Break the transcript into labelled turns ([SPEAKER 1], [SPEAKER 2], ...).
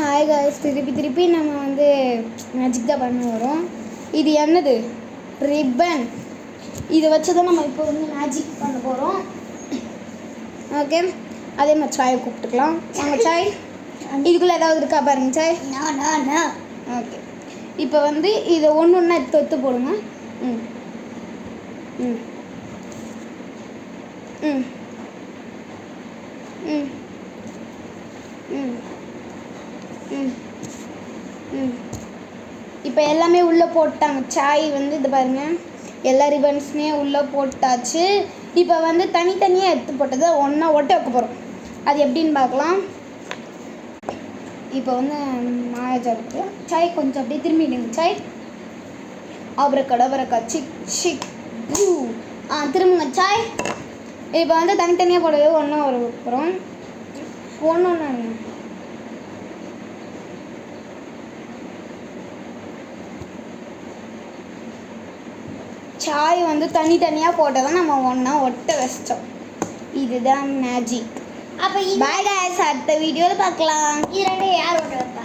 [SPEAKER 1] Hi guys, திருப்பி நம்ம வந்து மேஜிக் தான் பண்ண வரோம். இது என்னது? ரிப்பன். இதை வச்சு தான் நம்ம இப்போ வந்து மேஜிக் பண்ண போகிறோம். ஓகே, அதே மாதிரி சாயை கூப்பிட்டுக்கலாம். வாங்க சாய், இதுக்குள்ளே ஏதாவது இருக்கா பாருங்க சாய். ஓகே, இப்போ வந்து இதை ஒன்று ஒன்றா எடுத்து போடுங்க. ம் ம் ம் ம் ம் ம் ம் இப்போ எல்லாமே உள்ளே போட்டாங்க. சாய் வந்து இது பாருங்கள், எல்லா ரிப்பன்ஸுமே உள்ளே போட்டாச்சு. இப்போ வந்து தனித்தனியாக எடுத்து போட்டதை ஒன்றா ஒட்ட வைக்க போகிறோம். அது எப்படின்னு பார்க்கலாம். இப்போ வந்து மாயாஜாவுக்கு சாய் கொஞ்சம் அப்படியே திரும்பிடுங்க சாய். அபரக்கடபரக்கா சிக் சிக் பூ. திரும்புங்க சாய். இப்போ வந்து தனித்தனியாக போட்டது ஒன்றா வர வைக்கிறோம். ஒன்று ஒன்று சாய் வந்து தனித்தனியாக போட்டதான் நம்ம ஒன்றா ஒட்ட வச்சிட்டோம். இதுதான் மேஜிக். அப்போ பாய் गाइस, அடுத்த வீடியோவில் பார்க்கலாம்.
[SPEAKER 2] இது ரெண்டு யார் ஒட்ட வைப்பா?